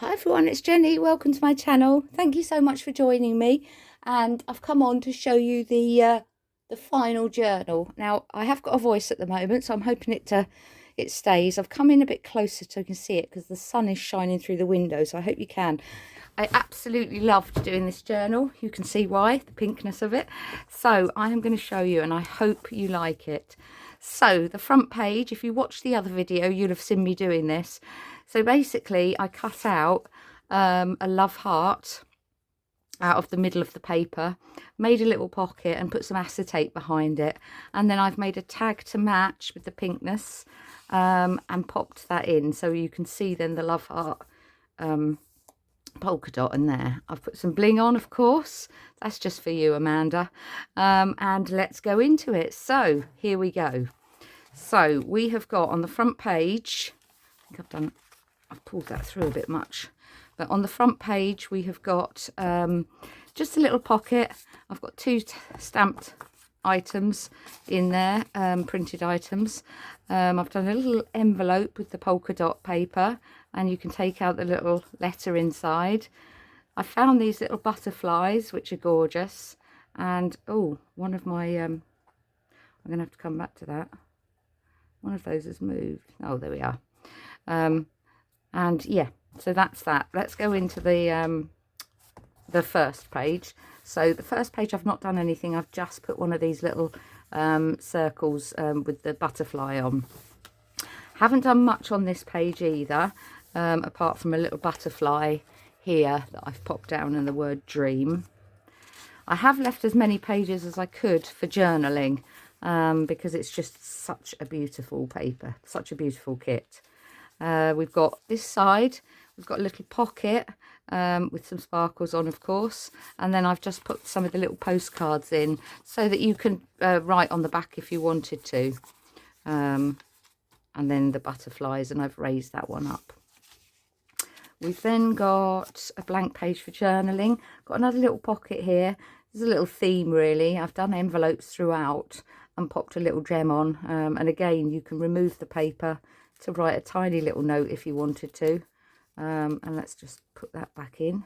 Hi everyone, it's Jenny. Welcome to my channel. Thank you so much for joining me. And I've come on to show you the final journal. Now I have got a voice at the moment, so I'm hoping it stays. I've come in a bit closer so you can see it because the sun is shining through the window. So I hope you can. I absolutely loved doing this journal. You can see why, the pinkness of it. So I am going to show you, and I hope you like it. So the front page, if you watched the other video, you'll have seen me doing this. So basically I cut out a love heart out of the middle of the paper, made a little pocket and put some acetate behind it, and then I've made a tag to match with the pinkness and popped that in, so you can see then the love heart polka dot in there. I've put some bling on, of course. That's just for you, Amanda. And let's go into it. So here we go. So we have got on the front page, I think I've pulled that through a bit much, but on the front page we have got just a little pocket. I've got two stamped items in there, printed items. I've done a little envelope with the polka dot paper, and you can take out the little letter inside. I found these little butterflies which are gorgeous, and oh, one of my I'm gonna have to come back to that. One of those has moved. Oh, there we are. And yeah, so that's that. Let's go into the first page. So the first page, I've not done anything. I've just put one of these little circles with the butterfly on. Haven't done much on this page either, apart from a little butterfly here that I've popped down and the word dream. I have left as many pages as I could for journaling, because it's just such a beautiful paper, such a beautiful kit. We've got this side, we've got a little pocket with some sparkles on, of course, and then I've just put some of the little postcards in so that you can write on the back if you wanted to, and then the butterflies, and I've raised that one up. We've then got a blank page for journaling. Got another little pocket here. There's a little theme really. I've done envelopes throughout and popped a little gem on, and again you can remove the paper to write a tiny little note if you wanted to, and let's just put that back in.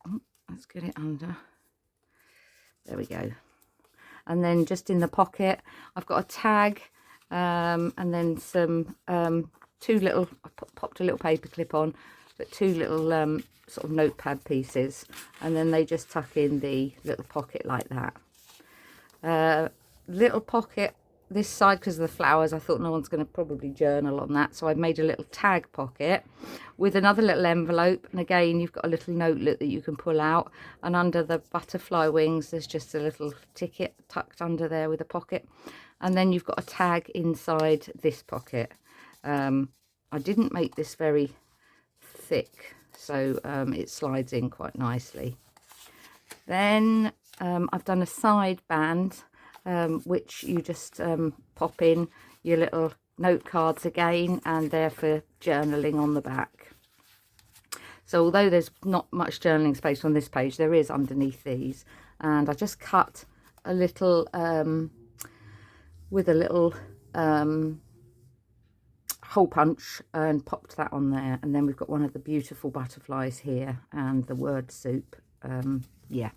Oh, let's get it under. There we go. And then just in the pocket I've got a tag, and then some two little, I popped a little paper clip on, but two little sort of notepad pieces, and then they just tuck in the little pocket like that. Little pocket this side because of the flowers. I thought no one's going to probably journal on that, so I've made a little tag pocket with another little envelope, and again you've got a little notelet that you can pull out, and under the butterfly wings there's just a little ticket tucked under there with a pocket, and then you've got a tag inside this pocket. I didn't make this very thick, so it slides in quite nicely. Then I've done a side band, which you just pop in your little note cards again, and they're for journaling on the back. So although there's not much journaling space on this page, there is underneath these, and I just cut a little with a little hole punch and popped that on there, and then we've got one of the beautiful butterflies here and the word soup. Yeah,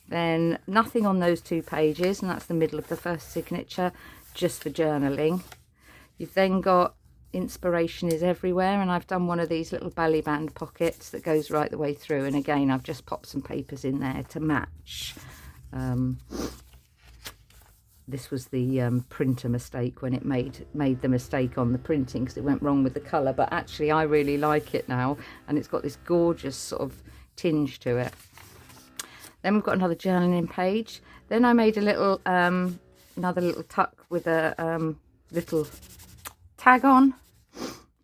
then nothing on those two pages, and that's the middle of the first signature, just for journaling. You've then got inspiration is everywhere, and I've done one of these little belly band pockets that goes right the way through, and again I've just popped some papers in there to match. This was the printer mistake when it made the mistake on the printing, because it went wrong with the colour, but actually I really like it now, and it's got this gorgeous sort of tinge to it. Then we've got another journaling page. Then I made a little another little tuck with a little tag on,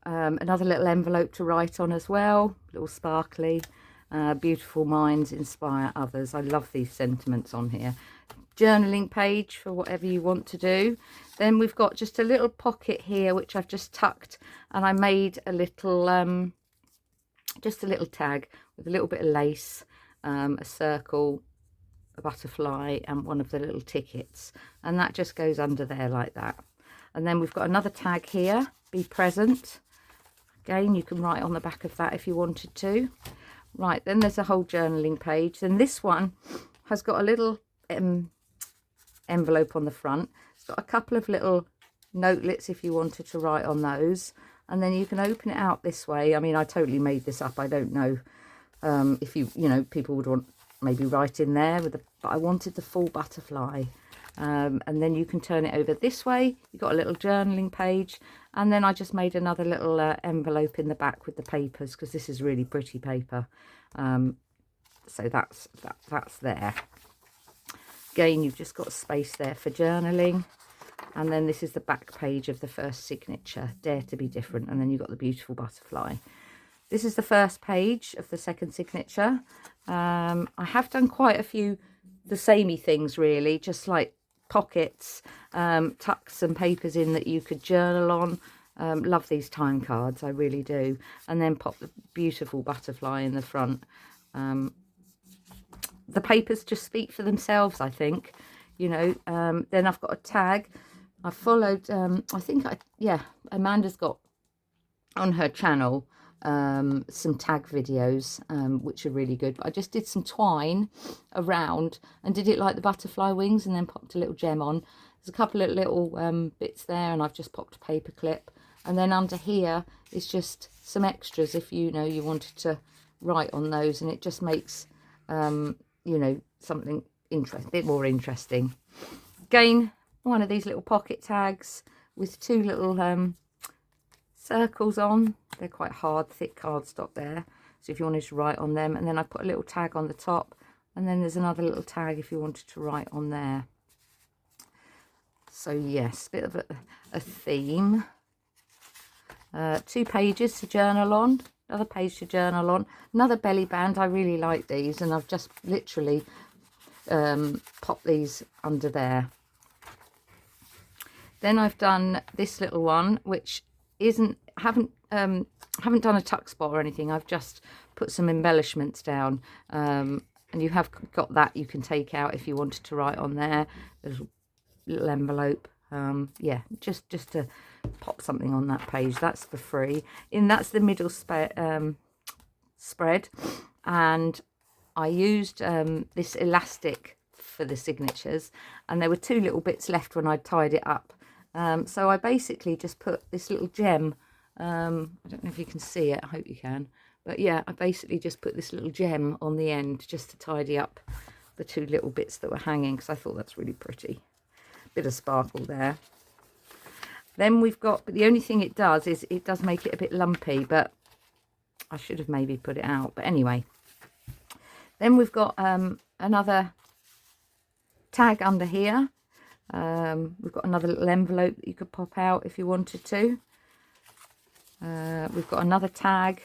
another little envelope to write on as well, little sparkly. Beautiful minds inspire others. I love these sentiments on here. Journaling page for whatever you want to do. Then we've got just a little pocket here which I've just tucked, and I made a little just a little tag with a little bit of lace, a circle, a butterfly, and one of the little tickets, and that just goes under there like that. And then we've got another tag here, be present. Again, you can write on the back of that if you wanted to. Right, then there's a whole journaling page. Then this one has got a little envelope on the front. It's got a couple of little notelets if you wanted to write on those. And then you can open it out this way. I mean, I totally made this up. I don't know if you know, people would want maybe write in there with but I wanted the full butterfly. And then you can turn it over this way. You've got a little journaling page. And then I just made another little envelope in the back with the papers, because this is really pretty paper. So that's there. Again, you've just got space there for journaling. And then this is the back page of the first signature, Dare to be Different. And then you've got the beautiful butterfly. This is the first page of the second signature. I have done quite a few the samey things, really, just like pockets, tuck some papers in that you could journal on. Love these time cards, I really do. And then pop the beautiful butterfly in the front. The papers just speak for themselves, I think, you know. Then I've got a tag. I followed, Amanda's got on her channel some tag videos, which are really good. But I just did some twine around and did it like the butterfly wings, and then popped a little gem on. There's a couple of little bits there, and I've just popped a paper clip. And then under here is just some extras if you know you wanted to write on those, and it just makes you know, something a bit more interesting. Again, one of these little pocket tags with two little circles on. They're quite hard, thick cardstock there, so if you wanted to write on them. And then I put a little tag on the top, and then there's another little tag if you wanted to write on there. So yes, a bit of a theme. 2 pages to journal on, another page to journal on, another belly band. I really like these, and I've just literally popped these under there. Then I've done this little one, which haven't done a tuck spot or anything. I've just put some embellishments down, and you have got that you can take out if you wanted to write on there. There's a little envelope. Yeah, just to pop something on that page. That's for free. That's the middle spread, and I used this elastic for the signatures, and there were 2 little bits left when I tied it up. So I basically just put this little gem. I don't know if you can see it. I hope you can. But yeah, I basically just put this little gem on the end just to tidy up the 2 little bits that were hanging, because I thought that's really pretty. Bit of sparkle there. Then we've got, but the only thing it does is it does make it a bit lumpy, but I should have maybe put it out. But anyway, then we've got another tag under here. We've got another little envelope that you could pop out if you wanted to. We've got another tag.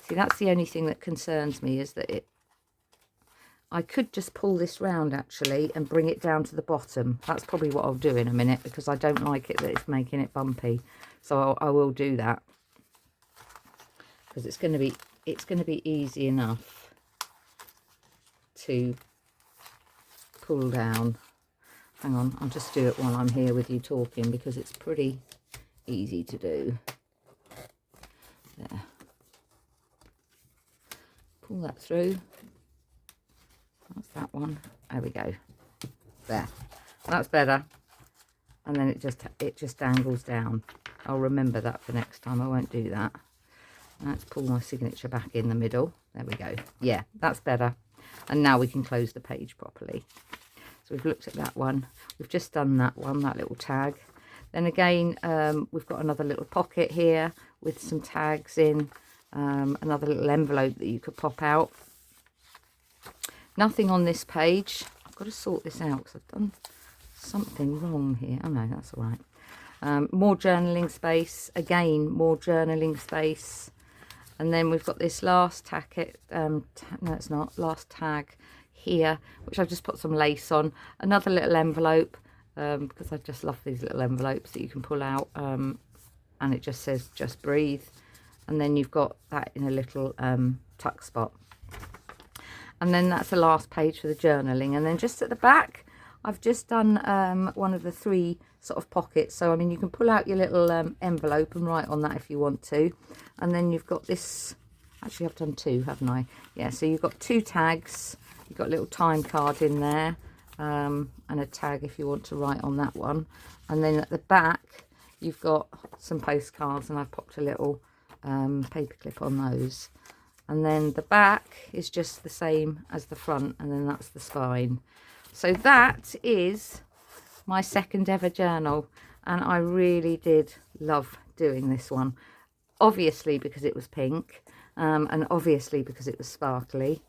See, that's the only thing that concerns me, is that I could just pull this round actually and bring it down to the bottom. That's probably what I'll do in a minute, because I don't like it that it's making it bumpy. So I will do that, because it's going to be easy enough to pull down. Hang on, I'll just do it while I'm here with you talking, because it's pretty easy to do. There. Pull that through. That's that one. There we go. There. That's better. And then it just dangles down. I'll remember that for next time. I won't do that. Let's pull my signature back in the middle. There we go. Yeah, that's better. And now we can close the page properly. So we've looked at that one. We've just done that one, that little tag. Then again, we've got another little pocket here with some tags in. Another little envelope that you could pop out. Nothing on this page. I've got to sort this out because I've done something wrong here. Oh no, that's all right. More journaling space. Again, more journaling space. And then we've got this last tacket. No, it's not. Last tag here, which I've just put some lace on. Another little envelope, because I just love these little envelopes that you can pull out. And it just says, just breathe. And then you've got that in a little tuck spot. And then that's the last page for the journaling. And then just at the back, I've just done one of the 3 sort of pockets. So I mean, you can pull out your little envelope and write on that if you want to. And then you've got this, actually I've done 2, haven't I? Yeah, so you've got 2 tags, you've got a little time card in there, and a tag if you want to write on that one. And then at the back you've got some postcards, and I've popped a little paper clip on those. And then the back is just the same as the front, and then that's the spine. So that is my second ever journal, and I really did love doing this one, obviously because it was pink, and obviously because it was sparkly.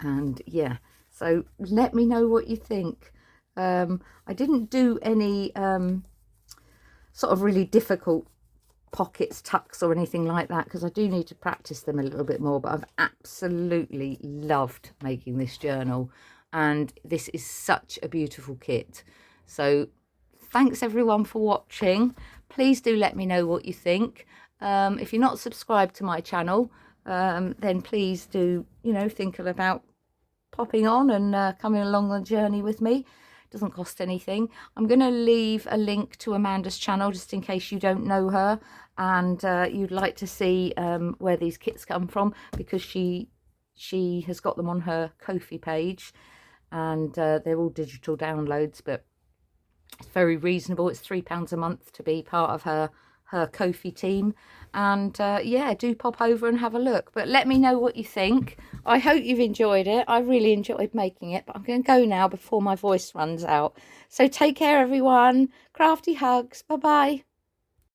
And yeah, so let me know what you think. I didn't do any sort of really difficult pockets, tucks or anything like that, because I do need to practice them a little bit more, but I've absolutely loved making this journal, and this is such a beautiful kit. So thanks everyone for watching. Please do let me know what you think. If you're not subscribed to my channel, then please do, you know, think about popping on and coming along the journey with me. Doesn't cost anything. I'm going to leave a link to Amanda's channel just in case you don't know her and you'd like to see where these kits come from, because she has got them on her Ko-fi page, and they're all digital downloads, but it's very reasonable. It's £3 a month to be part of her Ko-fi team. And yeah, do pop over and have a look, but let me know what you think. I hope you've enjoyed it. I really enjoyed making it, but I'm going to go now before my voice runs out. So take care everyone. Crafty hugs. Bye bye.